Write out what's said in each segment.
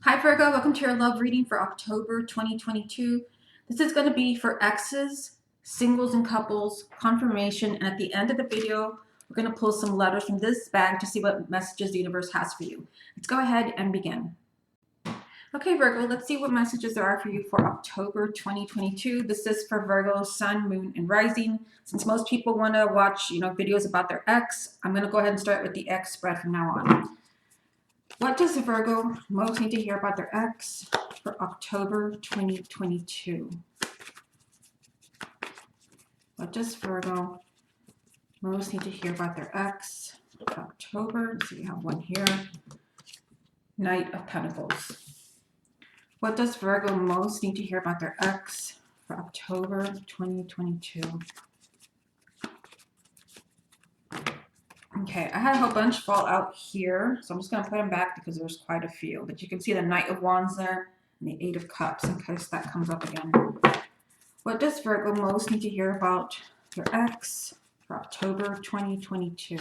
Hi Virgo, welcome to your love reading for October 2022. This is going to be for exes, singles and couples, confirmation, and at the end of the video, we're going to pull some letters from this bag to see what messages the universe has for you. Let's go ahead and begin. Okay Virgo, let's see what messages there are for you for October 2022. This is for Virgo, Sun, Moon, and Rising. Since most people want to watch, videos about their ex, I'm going to go ahead and start with the ex spread from now on. What does Virgo most need to hear about their ex for October 2022? What does Virgo most need to hear about their ex for October? So we have one here. Knight of Pentacles. What does Virgo most need to hear about their ex for October 2022? Okay, I had a whole bunch fall out here, so I'm just going to put them back because there's quite a few. But you can see the Knight of Wands there and the Eight of Cups in case that comes up again. What does Virgo most need to hear about your ex for October 2022?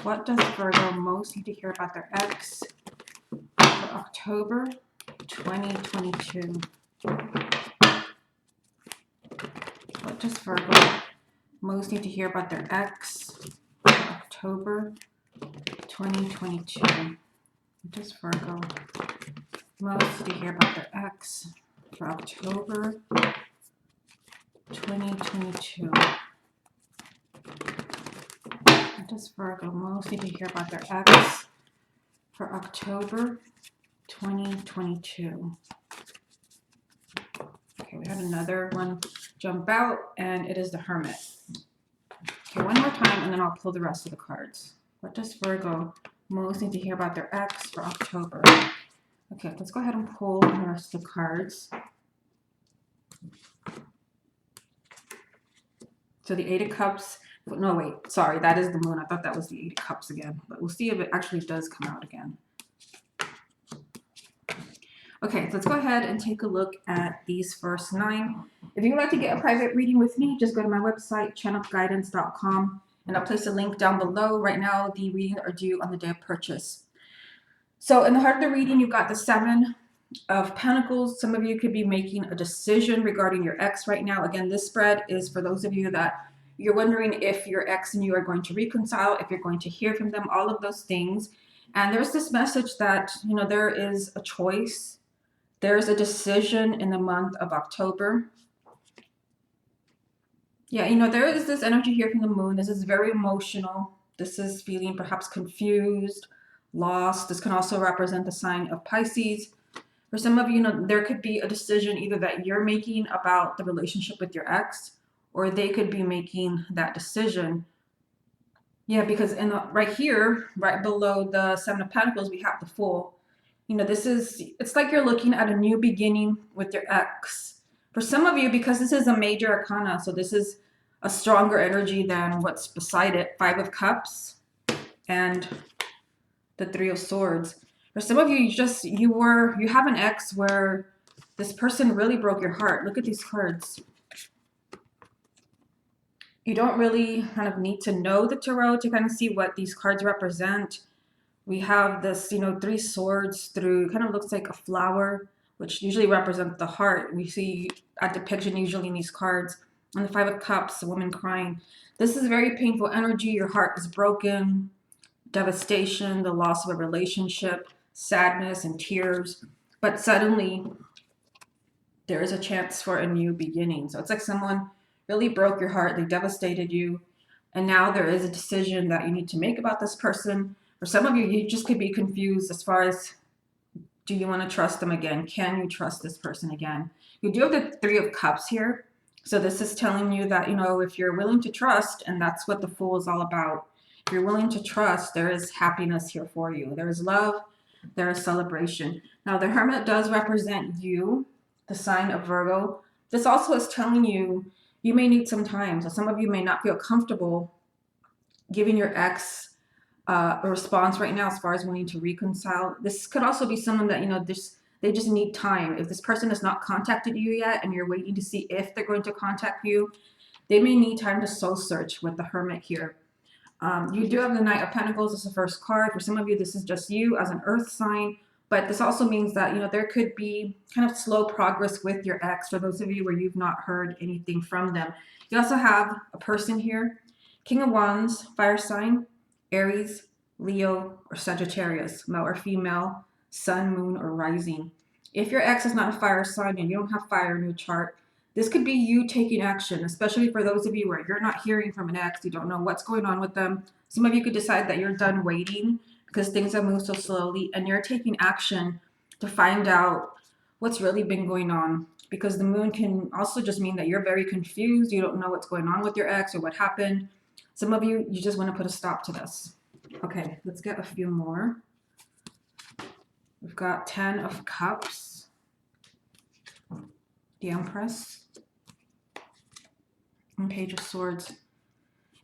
What does Virgo most need to hear about their ex for October 2022? What does Virgo most need to hear about their ex for October 2022? What does Virgo most need to hear about their ex for October 2022? What does Virgo most need to hear about their ex for October 2022? Okay, we have another one jump out, and it is the Hermit. Okay, one more time, and then I'll pull the rest of the cards. What does Virgo most need to hear about their ex for October? Okay, let's go ahead and pull the rest of the cards. So the Eight of Cups. No, wait, sorry, that is the Moon. I thought that was the Eight of Cups again, but we'll see if it actually does come out again. Okay, so let's go ahead and take a look at these first 9. If you would like to get a private reading with me, just go to my website, channelguidance.com, and I'll place a link down below. Right now, the readings are due on the day of purchase. So in the heart of the reading, you've got the Seven of Pentacles. Some of you could be making a decision regarding your ex right now. Again, this spread is for those of you that you're wondering if your ex and you are going to reconcile, if you're going to hear from them, all of those things. And there's this message that, there is a choice. There's a decision in the month of October. Yeah, there is this energy here from the Moon. This is very emotional. This is feeling perhaps confused, lost. This can also represent the sign of Pisces. For some of you, there could be a decision either that you're making about the relationship with your ex, or they could be making that decision. Yeah, because right here, right below the Seven of Pentacles, we have the Fool. It's like you're looking at a new beginning with your ex. For some of you, because this is a major arcana, so this is a stronger energy than what's beside it, Five of Cups and the Three of Swords. For some of you, you have an ex where this person really broke your heart. Look at these cards. You don't really kind of need to know the tarot to kind of see what these cards represent. We have this, Three Swords through, kind of looks like a flower, which usually represents the heart. We see a depiction usually in these cards. And the Five of Cups, a woman crying. This is very painful energy. Your heart is broken, devastation, the loss of a relationship, sadness and tears. But suddenly, there is a chance for a new beginning. So it's like someone really broke your heart. They devastated you. And now there is a decision that you need to make about this person. For some of you, you just could be confused as far as, do you want to trust them again? Can you trust this person again? You do have the Three of Cups here. So this is telling you that, if you're willing to trust, and that's what the Fool is all about. If you're willing to trust, there is happiness here for you. There is love. There is celebration. Now, the Hermit does represent you, the sign of Virgo. This also is telling you, you may need some time. So some of you may not feel comfortable giving your ex a response right now as far as wanting to reconcile. This could also be someone that, they just need time. If this person has not contacted you yet and you're waiting to see if they're going to contact you, they may need time to soul search with the Hermit here. You do have the Knight of Pentacles as the first card. For some of you, this is just you as an earth sign. But this also means that, there could be kind of slow progress with your ex for those of you where you've not heard anything from them. You also have a person here, King of Wands, fire sign, Aries, Leo, or Sagittarius, male or female, sun, moon, or rising. If your ex is not a fire sign and you don't have fire in your chart, this could be you taking action, especially for those of you where you're not hearing from an ex, you don't know what's going on with them. Some of you could decide that you're done waiting because things have moved so slowly and you're taking action to find out what's really been going on. Because the moon can also just mean that you're very confused, you don't know what's going on with your ex or what happened. Some of you, you just want to put a stop to this. Okay, let's get a few more. We've got 10 of Cups, the Empress, and Page of Swords.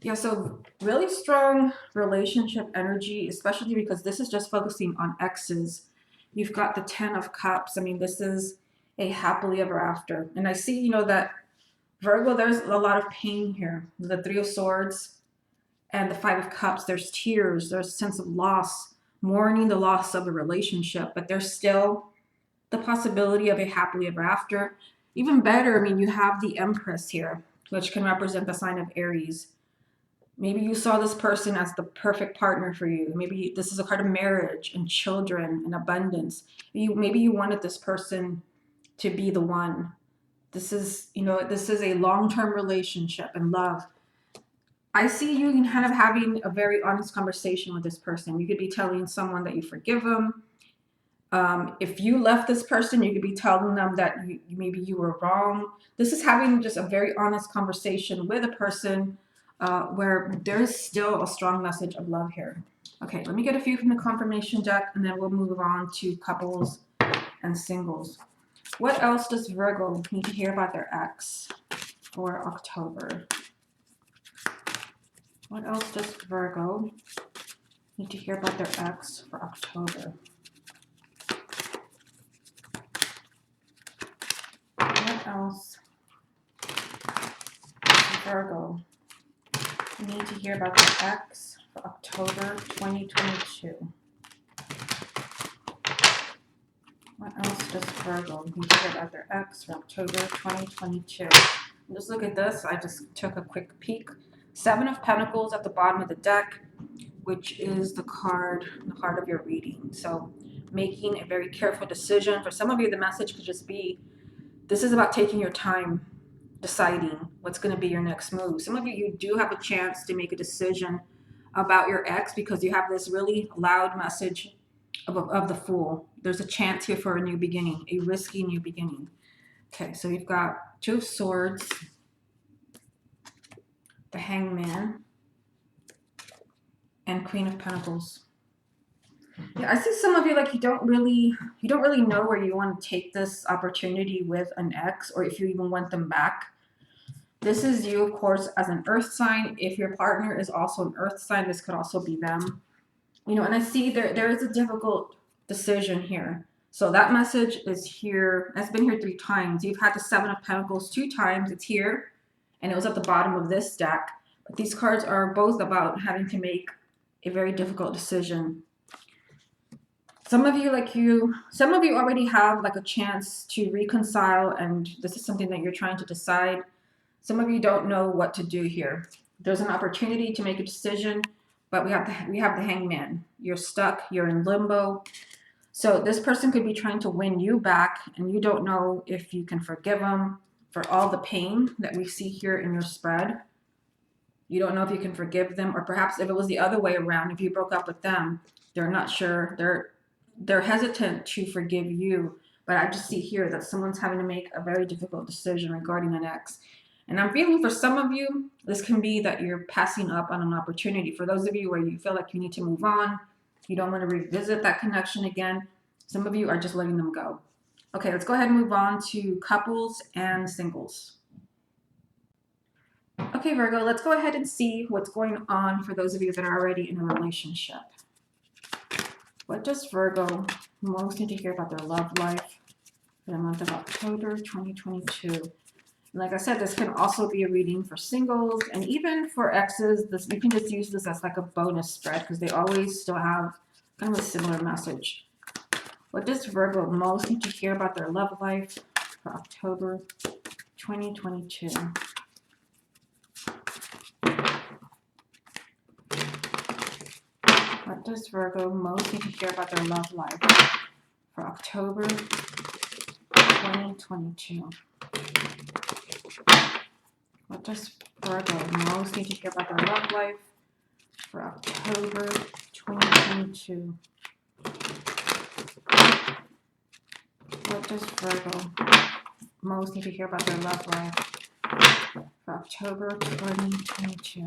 Yeah, so really strong relationship energy, especially because this is just focusing on exes. You've got the 10 of Cups. I mean, this is a happily ever after. And I see, that Virgo, there's a lot of pain here. The 3 of Swords and the 5 of Cups, there's tears, there's a sense of loss, mourning the loss of a relationship, but there's still the possibility of a happily ever after. Even better, I mean, you have the Empress here, which can represent the sign of Aries. Maybe you saw this person as the perfect partner for you. Maybe this is a card of marriage and children and abundance. Maybe you wanted this person to be the one. This is, this is a long-term relationship and love. I see you kind of having a very honest conversation with this person. You could be telling someone that you forgive them. If you left this person, you could be telling them that maybe you were wrong. This is having just a very honest conversation with a person where there is still a strong message of love here. Okay, let me get a few from the confirmation deck, and then we'll move on to couples and singles. What else does Virgo need to hear about their ex for October? What else does Virgo need to hear about their ex for October? What else does Virgo need to hear about their ex for October 2022? What else does Virgo need to hear about their ex for October 2022? Just look at this. I just took a quick peek. 7 of Pentacles at the bottom of the deck, which is the heart of your reading. So making a very careful decision. For some of you, the message could just be, this is about taking your time deciding what's going to be your next move. Some of you, you do have a chance to make a decision about your ex because you have this really loud message of the Fool. There's a chance here for a new beginning, a risky new beginning. Okay, so we've got 2 of Swords, the Hangman, and Queen of Pentacles. Yeah, I see some of you like you don't really know where you want to take this opportunity with an ex, or if you even want them back. This is you, of course, as an earth sign. If your partner is also an earth sign, this could also be them. And I see there is a difficult decision here. So that message is here. It's been here 3 times. You've had the 7 of Pentacles 2 times. It's here, and it was at the bottom of this deck. But these cards are both about having to make a very difficult decision. Some of you already have like a chance to reconcile, and this is something that you're trying to decide. Some of you don't know what to do here. There's an opportunity to make a decision, but we have the Hangman. You're stuck, you're in limbo. So this person could be trying to win you back, and you don't know if you can forgive them for all the pain that we see here in your spread. You don't know if you can forgive them, or perhaps if it was the other way around, if you broke up with them, they're not sure. They're hesitant to forgive you. But I just see here that someone's having to make a very difficult decision regarding an ex. And I'm feeling for some of you, this can be that you're passing up on an opportunity. For those of you where you feel like you need to move on, you don't want to revisit that connection again, some of you are just letting them go. Okay, let's go ahead and move on to couples and singles. Okay, Virgo, let's go ahead and see what's going on for those of you that are already in a relationship. What does Virgo most need to hear about their love life for the month of October 2022? Like I said, this can also be a reading for singles and even for exes. This, you can just use this as like a bonus spread because they always still have kind of a similar message. What does Virgo most need to hear about their love life for October 2022? What does Virgo most need to hear about their love life for October 2022? What does Virgo most need to hear about their love life for October 2022? What does Virgo most need to hear about their love life for October 2022?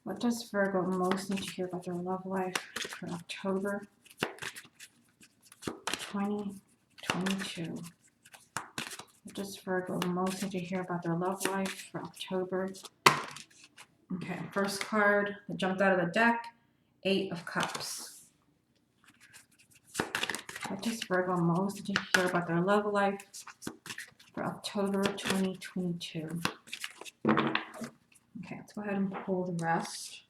What does Virgo most need to hear about their love life for October 2022? What does Virgo most need to hear about their love life for October? Okay, first card that jumped out of the deck, 8 of Cups. What does Virgo most need to hear about their love life for October 2022? Okay, let's go ahead and pull the rest.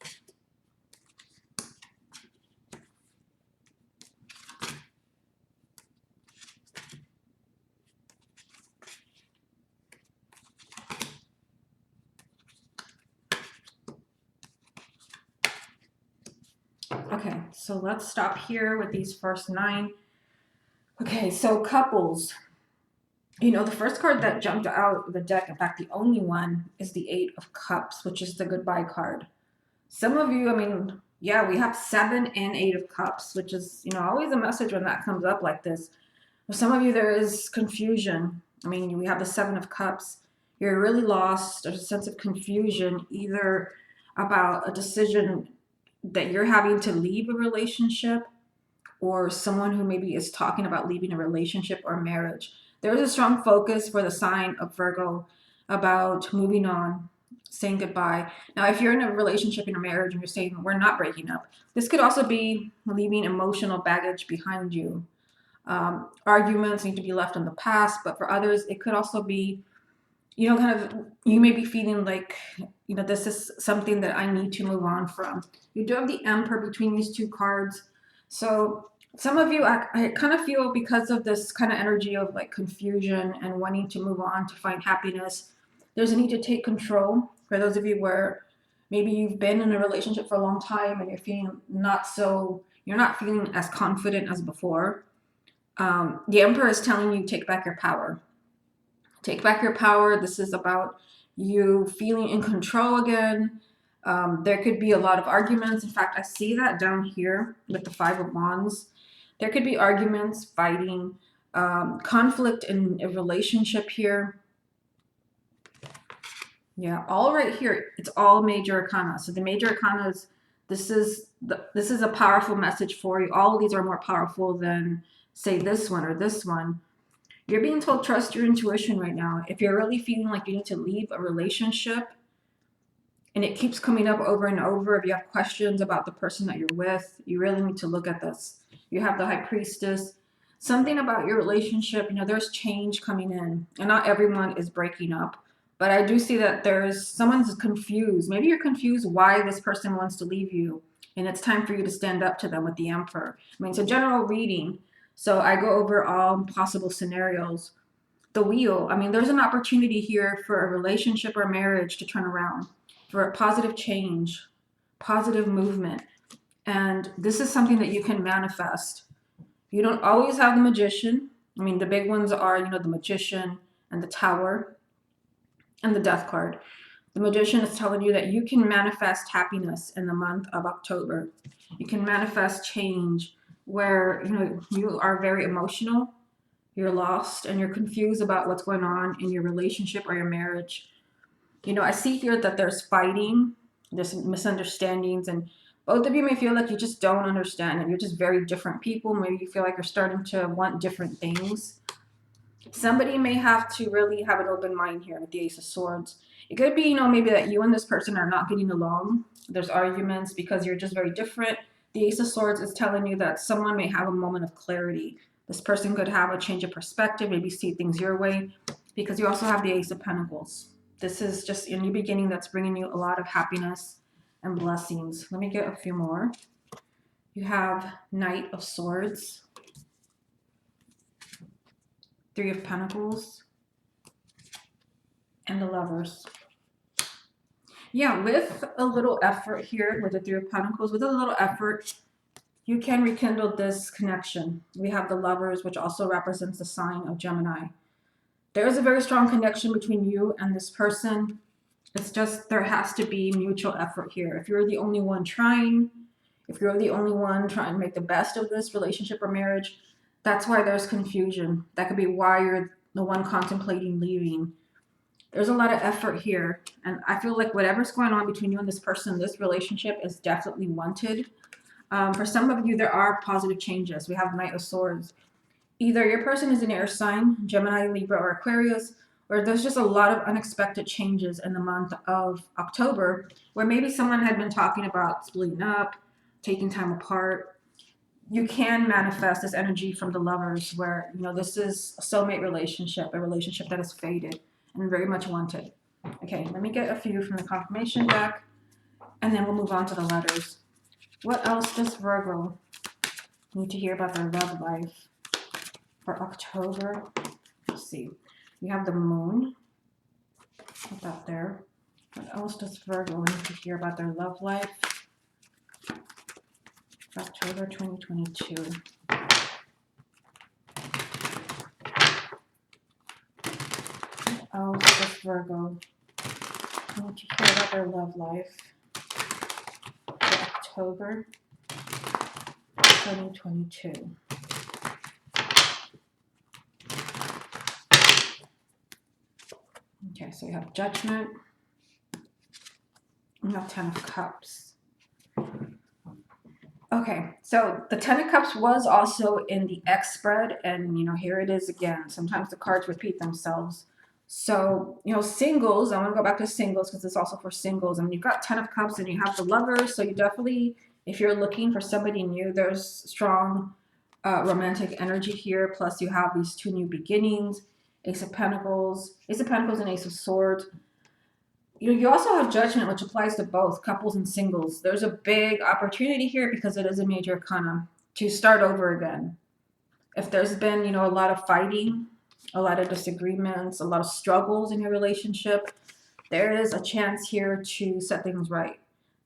Okay, so let's stop here with these first 9. Okay, so couples. You know, the first card that jumped out of the deck, in fact, the only one, is the 8 of Cups, which is the goodbye card. Some of you, I mean, yeah, we have 7 and 8 of Cups, which is, you know, always a message when that comes up like this. For some of you, there is confusion. I mean, we have the 7 of Cups. You're really lost. There's a sense of confusion, either about a decision that you're having to leave a relationship or someone who maybe is talking about leaving a relationship or marriage. There's a strong focus for the sign of Virgo about moving on, saying goodbye. Now, if you're in a relationship, in a marriage, and you're saying we're not breaking up, this could also be leaving emotional baggage behind you. Arguments need to be left in the past, but for others, it could also be, you know, kind of, you may be feeling like, you know, this is something that I need to move on from. You do have the Emperor between these 2 cards. So some of you, I kind of feel, because of this kind of energy of like confusion and wanting to move on to find happiness, there's a need to take control. For those of you where maybe you've been in a relationship for a long time and you're feeling you're not feeling as confident as before. The Emperor is telling you, take back your power. Take back your power. This is about you feeling in control again. There could be a lot of arguments. In fact, I see that down here with the 5 of Wands. There could be arguments, fighting, conflict in a relationship here. Yeah, all right here. It's all major arcana. So the major arcana is, this is a powerful message for you. All of these are more powerful than, say, this one or this one. You're being told, trust your intuition right now. If you're really feeling like you need to leave a relationship and it keeps coming up over and over, if you have questions about the person that you're with, you really need to look at this. You have the High Priestess. Something about your relationship, you know, there's change coming in, and not everyone is breaking up. But I do see that someone's confused. Maybe you're confused why this person wants to leave you, and it's time for you to stand up to them with the Emperor. I mean, it's a general reading, so I go over all possible scenarios. The Wheel, I mean, there's an opportunity here for a relationship or marriage to turn around, for a positive change, positive movement. And this is something that you can manifest. You don't always have the Magician. I mean, the big ones are, you know, the Magician and the Tower and the Death card. The Magician is telling you that you can manifest happiness in the month of October. You can manifest change where, you know, you are very emotional, you're lost, and you're confused about what's going on in your relationship or your marriage. You know, I see here that there's fighting, there's misunderstandings, and both of you may feel like you just don't understand and you're just very different people. Maybe you feel like you're starting to want different things. Somebody may have to really have an open mind here with the Ace of Swords. It could be, you know, maybe that you and this person are not getting along. There's arguments because you're just very different. The Ace of Swords is telling you that someone may have a moment of clarity. This person could have a change of perspective, maybe see things your way, because you also have the Ace of Pentacles. This is just a new beginning that's bringing you a lot of happiness and blessings. Let me get a few more. You have Knight of Swords, Three of Pentacles, and the Lovers. Yeah, with a little effort here with the Three of Pentacles, with a little effort, you can rekindle this connection. We have the Lovers, which also represents the sign of Gemini. There is a very strong connection between you and this person. It's just there has to be mutual effort here. If you're the only one trying, if you're the only one trying to make the best of this relationship or marriage, that's why there's confusion. That could be why you're the one contemplating leaving. There's a lot of effort here. And I feel like whatever's going on between you and this person, this relationship is definitely wanted. For some of you, there are positive changes. We have Knight of Swords. Either your person is an air sign, Gemini, Libra, or Aquarius, or there's just a lot of unexpected changes in the month of October, where maybe someone had been talking about splitting up, taking time apart. You can manifest this energy from the Lovers, where, you know, this is a soulmate relationship, a relationship that is faded and very much wanted. Okay, let me get a few from the confirmation deck, and then we'll move on to the letters. What else does Virgo need to hear about their love life for October? Let's see. We have the Moon. Put that there. What else does Virgo need to hear about their love life for October 2022? What else does Virgo need to hear about their love life for October 2022? Okay, so we have Judgment. We have Ten of Cups. Okay, so the Ten of Cups was also in the X spread, and you know, here it is again. Sometimes the cards repeat themselves. So, you know, singles, I want to go back to singles because it's also for singles. I mean, you've got Ten of Cups and you have the Lovers, so you definitely, if you're looking for somebody new, there's strong romantic energy here. Plus, you have these two new beginnings, Ace of Pentacles and Ace of Swords. You also have Judgment, which applies to both couples and singles. There's a big opportunity here because it is a major arcana to start over again. If there's been, you know, a lot of fighting, a lot of disagreements, a lot of struggles in your relationship, there is a chance here to set things right.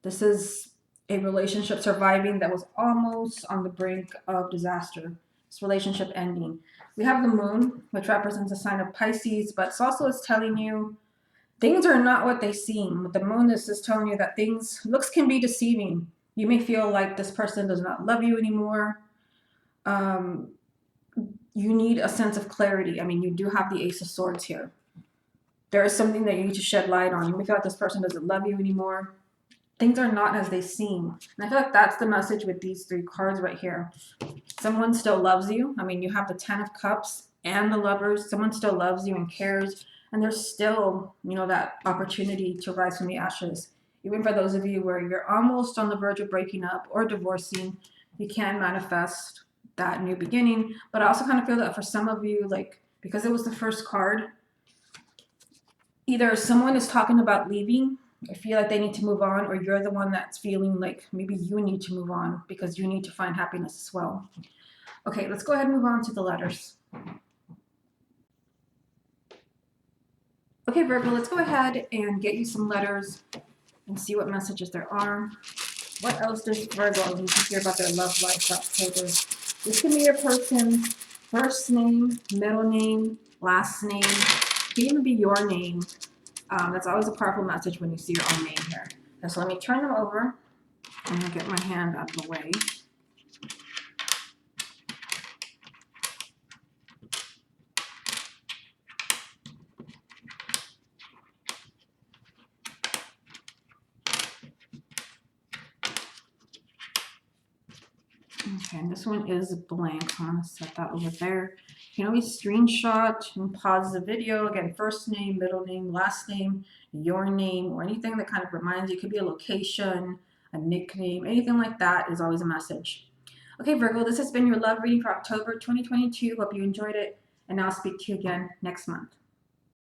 This is a relationship surviving that was almost on the brink of disaster. This relationship ending. We have the Moon, which represents a sign of Pisces, but it's telling you things are not what they seem. With the Moon, this is telling you that looks can be deceiving. You may feel like this person does not love you anymore. You need a sense of clarity. I mean, you do have the Ace of Swords here. There is something that you need to shed light on. You may feel like this person doesn't love you anymore. Things are not as they seem. And I feel like that's the message with these three cards right here. Someone still loves you. I mean, you have the Ten of Cups and the Lovers. Someone still loves you and cares. And there's still, you know, that opportunity to rise from the ashes. Even for those of you where you're almost on the verge of breaking up or divorcing, you can manifest that new beginning. But I also kind of feel that for some of you, like, because it was the first card, either someone is talking about leaving, or feel like they need to move on, or you're the one that's feeling like maybe you need to move on because you need to find happiness as well. Okay, let's go ahead and move on to the letters. Okay, Virgo, let's go ahead and get you some letters and see what messages there are. What else does Virgo need to hear about their love life for October? This can be your person's first name, middle name, last name. It can even be your name. That's always a powerful message when you see your own name here. Okay, so let me turn them over. I'm going to get my hand out of the way. Okay, and this one is blank, so I'm going to set that over there. You can always screenshot and pause the video. Again, first name, middle name, last name, your name, or anything that kind of reminds you. It could be a location, a nickname, anything like that is always a message. Okay, Virgo, this has been your love reading for October 2022. Hope you enjoyed it, and I'll speak to you again next month.